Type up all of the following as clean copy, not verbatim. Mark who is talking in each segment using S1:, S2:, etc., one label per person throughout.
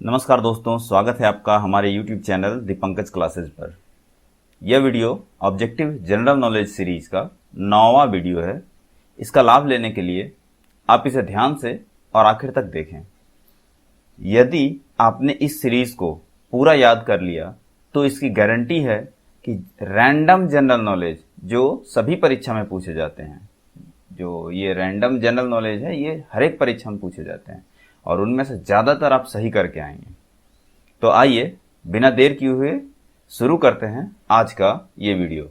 S1: नमस्कार दोस्तों, स्वागत है आपका हमारे YouTube चैनल दी पंकज क्लासेज पर। यह video objective general knowledge series का 9वां वीडियो है। इसका लाभ लेने के लिए आप इसे ध्यान से और आखिर तक देखें। यदि आपने इस सीरीज को पूरा याद कर लिया तो इसकी गारंटी है कि रैंडम जनरल नॉलेज जो सभी परीक्षा में पूछे जाते हैं, जो ये रैंडम जनरल नॉलेज है, ये हर एक परीक्षा में पूछे जाते हैं और उनमें से ज़्यादातर आप सही करके आएंगे। तो आइए बिना देर किए हुए शुरू करते हैं आज का ये वीडियो।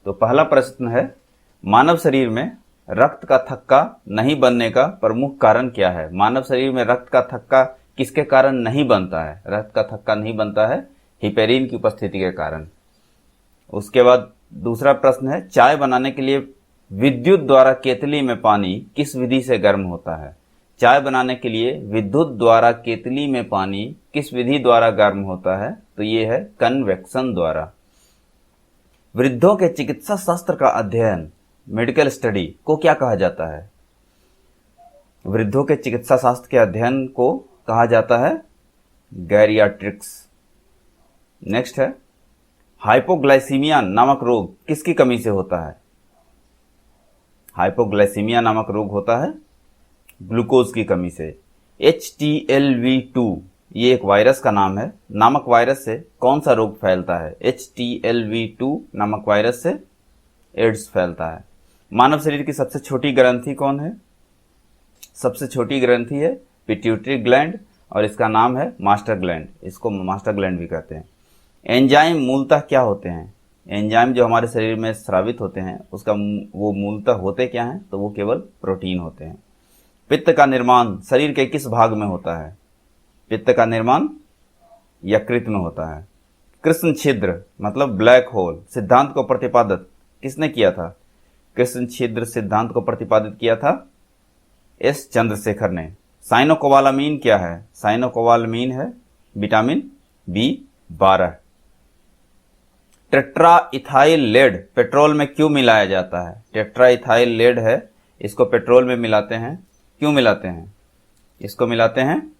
S1: तो पहला प्रश्न है, मानव शरीर में रक्त का थक्का नहीं बनने का प्रमुख कारण क्या है? मानव शरीर में रक्त का थक्का किसके कारण नहीं बनता है? रक्त का थक्का नहीं बनता है हिपेरिन की उपस्थिति के कारण। उसके बाद दूसरा प्रश्न है, चाय बनाने के लिए विद्युत द्वारा केतली में पानी किस विधि से गर्म होता है? चाय बनाने के लिए विद्युत द्वारा केतली में पानी किस विधि द्वारा गर्म होता है? तो ये है कन्वेक्शन द्वारा। वृद्धों के चिकित्सा शास्त्र का अध्ययन, मेडिकल स्टडी, को क्या कहा जाता है? वृद्धों के चिकित्सा शास्त्र के अध्ययन को कहा जाता है गैरियाट्रिक्स। नेक्स्ट है, हाइपोग्लाइसीमिया नामक रोग किसकी कमी से होता है? हाइपोग्लाइसीमिया नामक रोग होता है ग्लूकोज की कमी से। HTLV2 ये एक वायरस का नाम है। नामक वायरस से कौन सा रोग फैलता है? HTLV2 नामक वायरस से एड्स फैलता है। मानव शरीर की सबसे छोटी ग्रंथि कौन है? सबसे छोटी ग्रंथि है पिट्यूटरी ग्लैंड और इसका नाम है मास्टर ग्लैंड। इसको मास्टर ग्लैंड भी कहते हैं। एंजाइम मूलतः क्या होते हैं? एंजाइम जो हमारे शरीर में स्रावित होते हैं उसका वो मूलतः होते क्या हैं? तो वो केवल प्रोटीन होते हैं। पित्त का निर्माण शरीर के किस भाग में होता है? पित्त का निर्माण यकृत में होता है। कृष्ण छिद्र मतलब ब्लैक होल सिद्धांत को प्रतिपादित किसने किया था? कृष्ण छिद्र सिद्धांत को प्रतिपादित किया था एस चंद्रशेखर ने। साइनोकोबालामीन क्या है? साइनोकोबालामीन है vitamin B12। Tetraethyl lead petrol में क्यों मिलाया जाता है? टेट्राइथाइल लेड है, इसको पेट्रोल में मिलाते हैं। क्यों मिलाते हैं? इसको मिलाते हैं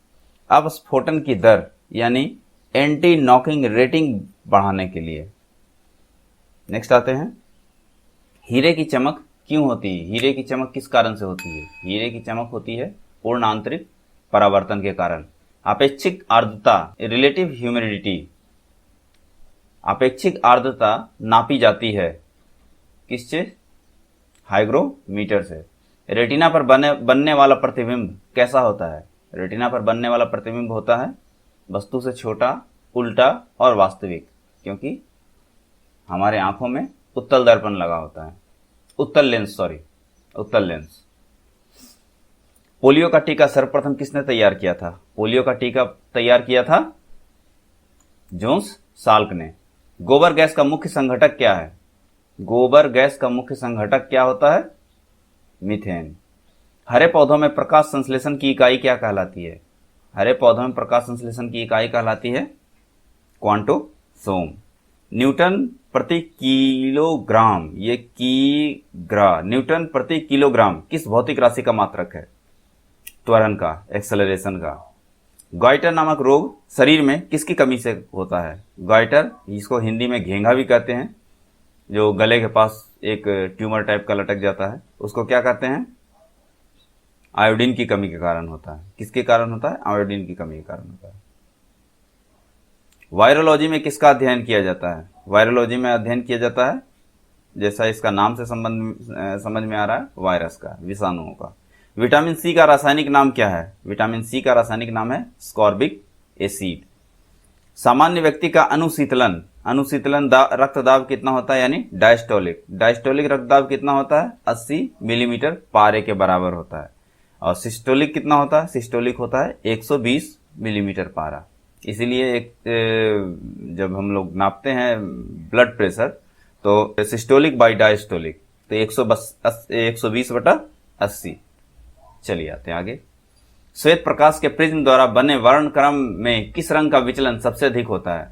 S1: अपस्फोटन की दर यानी एंटी नॉकिंग रेटिंग बढ़ाने के लिए। नेक्स्ट आते हैं, हीरे की चमक क्यों होती है? हीरे की चमक किस कारण से होती है? हीरे की चमक होती है पूर्ण आंतरिक परावर्तन के कारण। अपेक्षिक आर्द्रता रिलेटिव ह्यूमिडिटी, अपेक्षिक आर्द्रता नापी जाती है किससे? हाइग्रोमीटर से। रेटिना पर बनने वाला प्रतिबिंब कैसा होता है? रेटिना पर बनने वाला प्रतिबिंब होता है वस्तु से छोटा, उल्टा और वास्तविक, क्योंकि हमारे आंखों में उत्तल दर्पण लगा होता है। उत्तल लेंस। पोलियो का टीका सर्वप्रथम किसने तैयार किया था? पोलियो का टीका तैयार किया था जोन्स साल्क ने। गोबर गैस का मुख्य संघटक क्या है? गोबर गैस का मुख्य संघटक क्या होता है? मीथेन। हरे पौधों में प्रकाश संश्लेषण की इकाई क्या कहलाती है? हरे पौधों में प्रकाश संश्लेषण की इकाई कहलाती है क्वांटोसोम। न्यूटन प्रति किलोग्राम, ये न्यूटन प्रति किलोग्राम किस भौतिक राशि का मात्रक है? त्वरण का, एक्सेलरेशन का। गॉइटर नामक रोग शरीर में किसकी कमी से होता है? गॉइटर, इसको हिंदी में घेंघा भी कहते हैं, जो गले के पास एक ट्यूमर टाइप का लटक जाता है, उसको क्या कहते हैं? आयोडीन की कमी के कारण होता है। किसके कारण होता है? आयोडीन की कमी के कारण होता है। वायरोलॉजी में किसका अध्ययन किया जाता है? वायरोलॉजी में अध्ययन किया जाता है, जैसा इसका नाम से समझ में आ रहा है, वायरस का, विषाणुओं का। विटामिन सी का रासायनिक नाम क्या है? विटामिन सी का रासायनिक नाम है स्कॉर्बिक एसिड। सामान्य व्यक्ति का अनुशीतलन रक्तदाब कितना होता है? यानी डायस्टोलिक रक्तदाब कितना होता है? 80 मिलीमीटर पारे के बराबर होता है। और सिस्टोलिक कितना होता है? सिस्टोलिक होता है 120 मिलीमीटर पारा। इसीलिए जब हम लोग नापते हैं ब्लड प्रेशर तो सिस्टोलिक बाई डायस्टोलिक तो 120/80। चलिए आते हैं आगे। श्वेत प्रकाश के प्रिज्म द्वारा बने वर्णक्रम में किस रंग का विचलन सबसे अधिक होता है?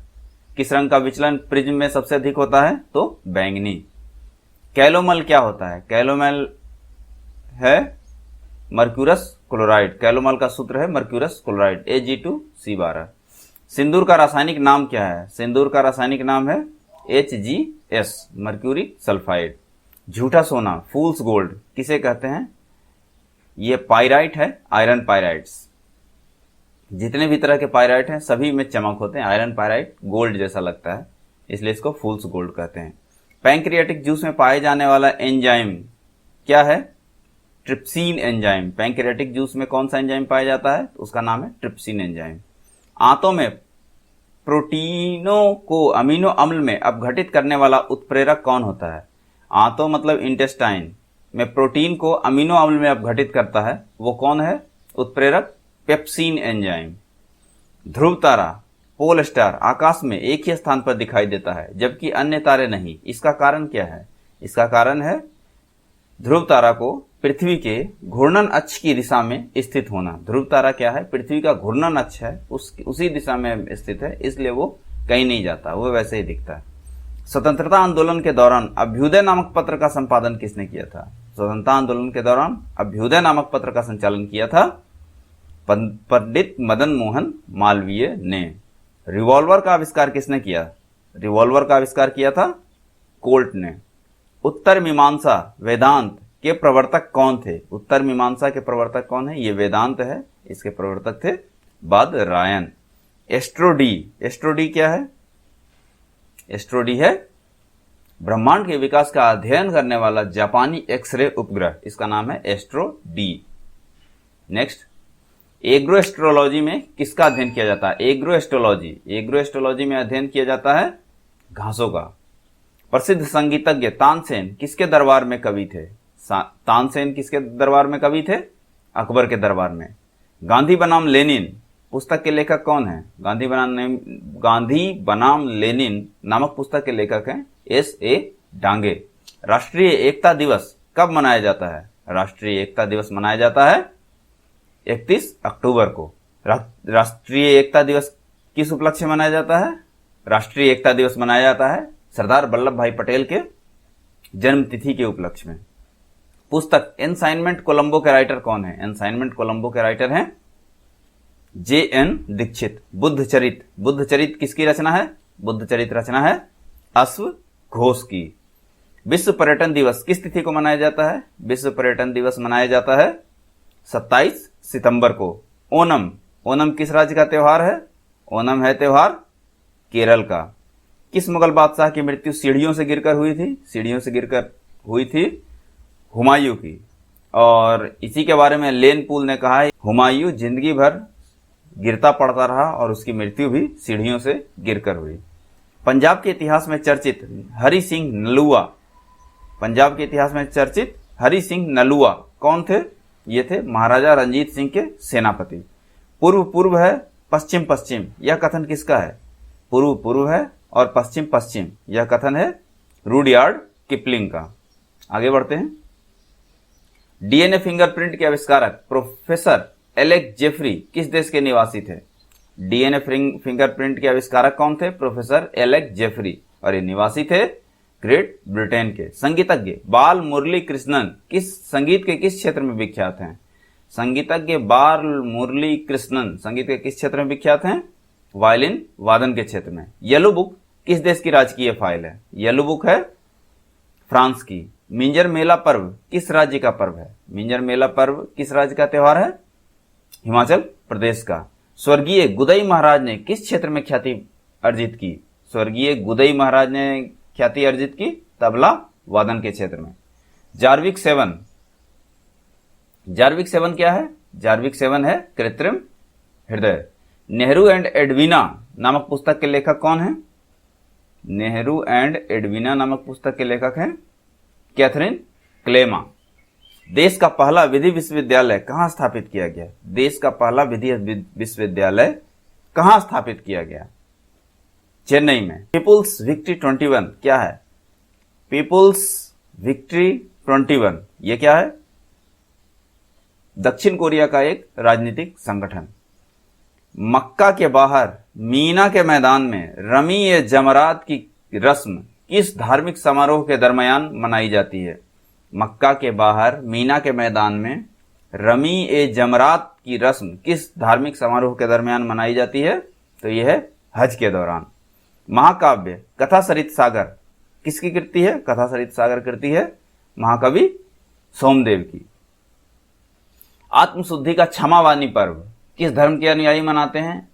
S1: किस रंग का विचलन प्रिज्म में सबसे अधिक होता है? तो बैंगनी। कैलोमल क्या होता है? कैलोमल है मर्क्यूरस क्लोराइड। कैलोमल का सूत्र है मर्क्यूरस क्लोराइड Ag2C12। सिंदूर का रासायनिक नाम क्या है? सिंदूर का रासायनिक नाम है HgS, मर्क्यूरी सल्फाइड। झूठा सोना, फूल्स गोल्ड किसे कहते हैं? ये पाइराइट है, आयरन पाइराइट्स। जितने भी तरह के पाइराइट हैं सभी में चमक होते हैं। आयरन पाइराइट गोल्ड जैसा लगता है, इसलिए इसको फूल्स गोल्ड कहते हैं। पैंक्रियाटिक जूस में पाए जाने वाला एंजाइम क्या है? Trypsin enzyme. पैंक्रियाटिक जूस में कौन सा एंजाइम पाया जाता है? उसका नाम है ट्रिप्सिन एंजाइम। आंतों में प्रोटीनों को अमीनो अम्ल में अपघटित करने वाला उत्प्रेरक कौन होता है? आंतों मतलब इंटेस्टाइन में प्रोटीन को अमीनो अम्ल में अपघटित करता है, वो कौन है उत्प्रेरक? Pepsin enzyme. ध्रुव तारा, पोल स्टार आकाश में एक ही स्थान पर दिखाई देता है जबकि अन्य तारे नहीं, इसका कारण क्या है? इसका कारण है ध्रुव तारा को पृथ्वी के घूर्णन अक्ष की दिशा में स्थित होना। ध्रुव तारा क्या है? पृथ्वी का घूर्णन अक्ष है, उसी दिशा में स्थित है, इसलिए वो कहीं नहीं जाता, वो वैसे ही दिखता है। स्वतंत्रता आंदोलन के दौरान अभ्युदय नामक पत्र का संपादन किसने किया था? स्वतंत्रता आंदोलन के दौरान अभ्युदय नामक पत्र का संचालन किया था पंडित मदन मोहन मालवीय ने। रिवॉल्वर का आविष्कार किसने किया? रिवॉल्वर का आविष्कार किया था कोल्ट ने। उत्तर मीमांसा वेदांत के प्रवर्तक कौन थे? उत्तर मीमांसा के प्रवर्तक कौन है? ये वेदांत है, इसके प्रवर्तक थे बादरायण। एस्ट्रोडी, एस्ट्रोडी क्या है? एस्ट्रोडी है ब्रह्मांड के विकास का अध्ययन करने वाला जापानी एक्सरे उपग्रह, इसका नाम है एस्ट्रोडी। नेक्स्ट, एग्रो एस्ट्रोलॉजी में किसका अध्ययन किया जाता है? एग्रो एस्ट्रोलॉजी, एग्रो एस्ट्रोलॉजी में अध्ययन किया जाता है घासों का। प्रसिद्ध संगीतज्ञ तानसेन किसके दरबार में कवि थे? तानसेन किसके दरबार में कवि थे? अकबर के दरबार में। गांधी बनाम लेनिन पुस्तक के लेखक कौन है? गांधी बनाम लेनिन नामक पुस्तक के लेखक हैं S.A. डांगे। राष्ट्रीय एकता दिवस कब मनाया जाता है? राष्ट्रीय एकता दिवस मनाया जाता है 31 अक्टूबर को। राष्ट्रीय एकता दिवस किस उपलक्ष्य में मनाया जाता है? राष्ट्रीय एकता दिवस मनाया जाता है सरदार वल्लभ भाई पटेल के जन्म तिथि के उपलक्ष्य में। पुस्तक एनसाइनमेंट कोलंबो के राइटर कौन है? एनसाइनमेंट कोलंबो के राइटर हैं J.N. दीक्षित। बुद्ध चरित, बुद्ध चरित किसकी रचना है? बुद्ध चरित रचना है अश्व घोष की। विश्व पर्यटन दिवस किस तिथि को मनाया जाता है? विश्व पर्यटन दिवस मनाया जाता है 27 सितंबर को। ओनम, ओनम किस राज्य का त्योहार है? ओनम है त्योहार केरल का। किस मुगल बादशाह की मृत्यु सीढ़ियों से गिरकर हुई थी? सीढ़ियों से गिरकर हुई थी हुमायूं की। और इसी के बारे में लेन पूल ने कहा है हुमायूं जिंदगी भर गिरता पड़ता रहा और उसकी मृत्यु भी सीढ़ियों से गिरकर हुई। पंजाब के इतिहास में चर्चित हरि सिंह नलुआ, पंजाब के इतिहास में चर्चित हरि सिंह नलुआ कौन थे? ये थे महाराजा रंजीत सिंह के सेनापति। पूर्व पूर्व है, पश्चिम पश्चिम, यह कथन किसका है? पूर्व पूर्व है और पश्चिम पश्चिम, यह कथन है रूडयार्ड किपलिंग का। आगे बढ़ते हैं। डीएनए फिंगरप्रिंट के आविष्कारक प्रोफेसर एलेक्स जेफरी किस देश के निवासी थे? डीएनए फिंगरप्रिंट के आविष्कारक कौन थे? प्रोफेसर एलेक्स जेफरी, और ये निवासी थे ग्रेट ब्रिटेन के। संगीतज्ञ बाल मुरली कृष्णन किस संगीत के किस क्षेत्र में विख्यात हैं? संगीतज्ञ बाल मुरली कृष्णन संगीत के किस क्षेत्र में विख्यात हैं? वायलिन वादन के क्षेत्र में। येलो बुक किस देश की राजकीय फाइल है? येलो बुक है फ्रांस की। मिंजर मेला पर्व किस राज्य का पर्व है? मिंजर मेला पर्व किस राज्य का त्योहार है? हिमाचल प्रदेश का। स्वर्गीय गुदई महाराज ने किस क्षेत्र में ख्याति अर्जित की? स्वर्गीय गुदई महाराज ने ख्याति अर्जित की तबला वादन के क्षेत्र में। जार्विक 7, जार्विक 7 क्या है? जार्विक 7 है कृत्रिम हृदय। नेहरू एंड एडवीना नामक पुस्तक के लेखक कौन है? नेहरू एंड एडवीना नामक पुस्तक के लेखक हैं कैथरीन क्लेमा। देश का पहला विधि विश्वविद्यालय कहां स्थापित किया गया? देश का पहला विधि विश्वविद्यालय कहां स्थापित किया गया? चेन्नई में। पीपुल्स विक्ट्री 21 क्या है? पीपुल्स विक्ट्री 21 ये क्या है? दक्षिण कोरिया का एक राजनीतिक संगठन। मक्का के बाहर मीना के मैदान में रमी ए जमरात की रस्म किस धार्मिक समारोह के दरमियान मनाई जाती है? मक्का के बाहर मीना के मैदान में रमी ए जमरात की रस्म किस धार्मिक समारोह के दरमियान मनाई जाती है? तो यह है हज के दौरान। महाकाव्य कथा सरित सागर किसकी कृति है? कथा सरित सागर कृति है महाकवि सोमदेव की। आत्मशुद्धि का क्षमावानी पर्व किस धर्म के अनुयायी मनाते हैं?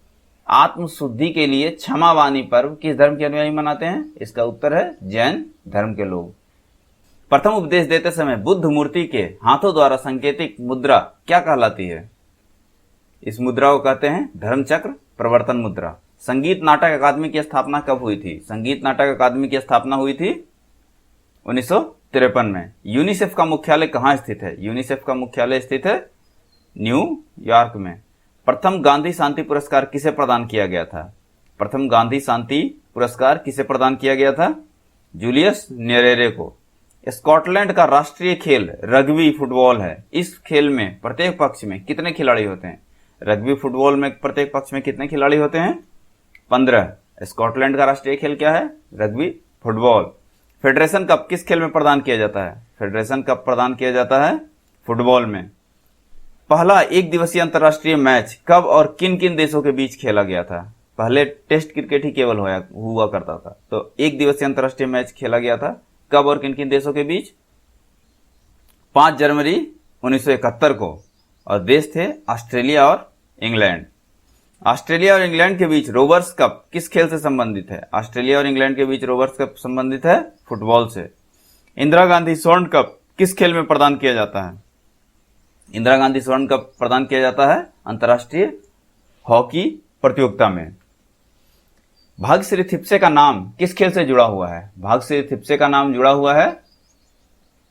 S1: आत्मशुद्धि के लिए क्षमावानी पर्व किस धर्म के अनुयायी मनाते हैं? इसका उत्तर है जैन धर्म के लोग। प्रथम उपदेश देते समय बुद्ध मूर्ति के हाथों द्वारा संकेतिक मुद्रा क्या कहलाती है? इस मुद्रा को कहते हैं धर्मचक्र प्रवर्तन मुद्रा। संगीत नाटक अकादमी की स्थापना कब हुई थी? संगीत नाटक अकादमी की स्थापना हुई थी 1953 में। यूनिसेफ का मुख्यालय कहाँ स्थित है? यूनिसेफ का मुख्यालय स्थित है न्यूयॉर्क में। प्रथम गांधी शांति पुरस्कार किसे प्रदान किया गया था? प्रथम गांधी शांति पुरस्कार किसे प्रदान किया गया था? जूलियस न्यरेरे को। स्कॉटलैंड का राष्ट्रीय खेल रग्बी फुटबॉल है। इस खेल में प्रत्येक पक्ष में कितने खिलाड़ी होते हैं? रग्बी फुटबॉल में प्रत्येक पक्ष में कितने खिलाड़ी होते हैं? 15। स्कॉटलैंड का राष्ट्रीय खेल क्या है? Rugby football. फेडरेशन कप किस खेल में प्रदान किया जाता है? फेडरेशन कप प्रदान किया जाता है फुटबॉल में। पहला एक दिवसीय अंतर्राष्ट्रीय मैच कब और किन किन देशों के बीच खेला गया था? पहले टेस्ट क्रिकेट ही केवल हुआ करता था, तो एक दिवसीय अंतर्राष्ट्रीय मैच खेला गया था कब और किन किन देशों के बीच? 5 जनवरी 1971 को, और देश थे ऑस्ट्रेलिया और इंग्लैंड। ऑस्ट्रेलिया और इंग्लैंड के बीच रोवर्स कप किस खेल से संबंधित है? ऑस्ट्रेलिया और इंग्लैंड के बीच रोवर्स कप संबंधित है फुटबॉल से। इंदिरा गांधी स्वर्ण कप किस खेल में प्रदान किया जाता है? इंदिरा गांधी स्वर्ण कप प्रदान किया जाता है अंतर्राष्ट्रीय हॉकी प्रतियोगिता में। भाग्यश्री थिप्से का नाम किस खेल से जुड़ा हुआ है? भाग्यश्री थिप्से का नाम जुड़ा हुआ है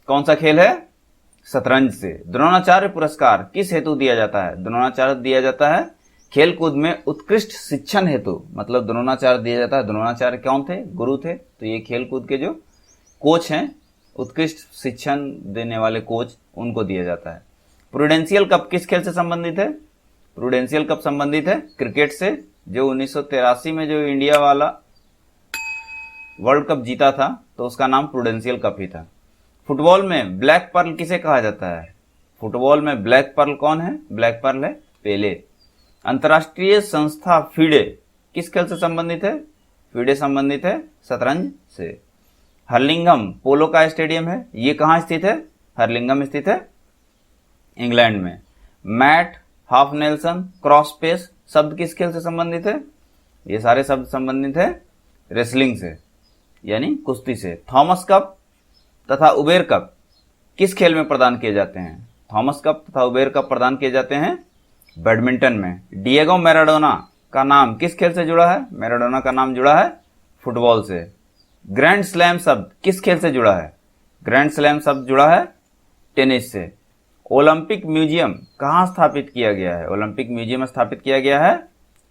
S1: कौन सा खेल है? शतरंज से। द्रोणाचार्य पुरस्कार किस हेतु दिया जाता है? द्रोणाचार्य दिया जाता है खेलकूद में उत्कृष्ट शिक्षण हेतु, मतलब द्रोणाचार्य दिया जाता है। द्रोणाचार्य कौन थे? गुरु थे। तो ये खेलकूद के जो कोच हैं, उत्कृष्ट शिक्षण देने वाले कोच, उनको दिया जाता है। प्रूडेंशियल कप किस खेल से संबंधित है? प्रूडेंशियल कप संबंधित है क्रिकेट से, जो 1983 में जो इंडिया वाला वर्ल्ड कप जीता था, तो उसका नाम प्रूडेंशियल कप ही था। फुटबॉल में ब्लैक पर्ल किसे कहा जाता है? फुटबॉल में ब्लैक पर्ल कौन है? ब्लैक पर्ल है पेले। अंतर्राष्ट्रीय संस्था फीडे किस खेल से संबंधित है? फीडे संबंधित है शतरंज से। हर्लिंगम पोलो का स्टेडियम है, ये कहाँ स्थित है? हर्लिंगम स्थित है इंग्लैंड में। Mat, half nelson, cross pace शब्द किस खेल से संबंधित है? ये सारे शब्द संबंधित है रेसलिंग से, यानी कुश्ती से। थॉमस कप तथा उबेर कप किस खेल में प्रदान किए जाते हैं? थॉमस कप तथा उबेर कप प्रदान किए जाते हैं बैडमिंटन में। डिएगो मैराडोना का नाम किस खेल से जुड़ा है? मैराडोना का नाम जुड़ा है फुटबॉल से। ग्रैंड स्लैम शब्द किस खेल से जुड़ा है? ग्रैंड स्लैम शब्द जुड़ा है टेनिस से। ओलंपिक म्यूजियम कहाँ स्थापित किया गया है? ओलंपिक म्यूजियम स्थापित किया गया है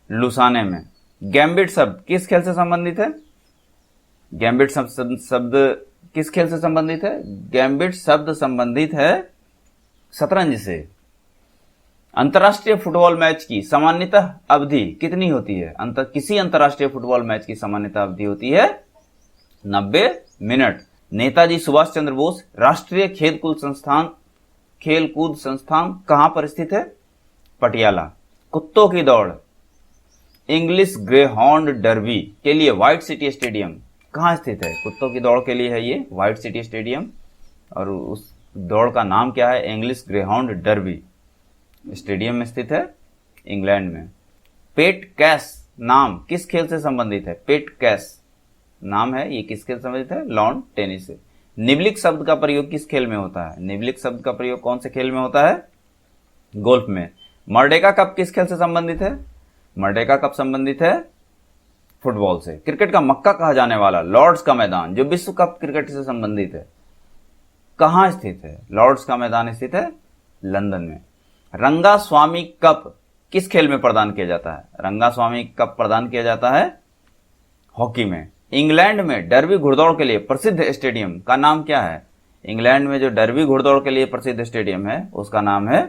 S1: लुसाने में। गैम्बिट शब्द किस खेल से संबंधित है? गैम्बिट शब्द किस खेल से संबंधित है? गैम्बिट शब्द संबंधित है शतरंज से। अंतर्राष्ट्रीय फुटबॉल मैच की सामान्यतः अवधि कितनी होती है? किसी अंतर्राष्ट्रीय फुटबॉल मैच की सामान्यतः अवधि होती है 90 मिनट। नेताजी सुभाष चंद्र बोस राष्ट्रीय खेलकूद संस्थान कहां पर स्थित है? पटियाला। कुत्तों की दौड़ इंग्लिश ग्रेहाउंड डर्बी के लिए व्हाइट सिटी स्टेडियम कहां स्थित है? कुत्तों की दौड़ के लिए है ये व्हाइट सिटी स्टेडियम, और उस दौड़ का नाम क्या है? इंग्लिश ग्रेहाउंड डर्बी स्टेडियम में स्थित है इंग्लैंड में। पेट कैश नाम किस खेल से संबंधित है? पेट कैश नाम है, ये किस खेल से संबंधित है? लॉन टेनिस से। निबलिक शब्द का प्रयोग किस खेल में होता है? निबलिक शब्द का प्रयोग कौन से खेल में होता है? गोल्फ में। मर्डेका कप किस खेल से संबंधित है? मर्डेका कप संबंधित है फुटबॉल से। क्रिकेट का मक्का कहा जाने वाला लॉर्ड्स का मैदान जो विश्व कप क्रिकेट से संबंधित है, कहां स्थित है? लॉर्ड्स का मैदान स्थित है लंदन में। रंगास्वामी कप किस खेल में प्रदान किया जाता है? रंगास्वामी कप प्रदान किया जाता है हॉकी में। इंग्लैंड में डर्बी घुड़दौड़ के लिए प्रसिद्ध स्टेडियम का नाम क्या है? इंग्लैंड में जो डर्बी घुड़दौड़ के लिए प्रसिद्ध स्टेडियम है उसका नाम है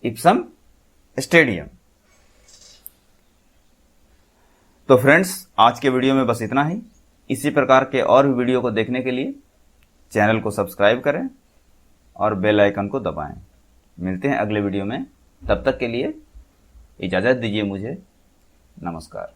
S1: इप्सम स्टेडियम। तो फ्रेंड्स, आज के वीडियो में बस इतना ही। इसी प्रकार के और भी वीडियो को देखने के लिए चैनल को सब्सक्राइब करें और बेल आइकन को दबाएं। मिलते हैं अगले वीडियो में, तब तक के लिए इजाज़त दीजिए मुझे। नमस्कार।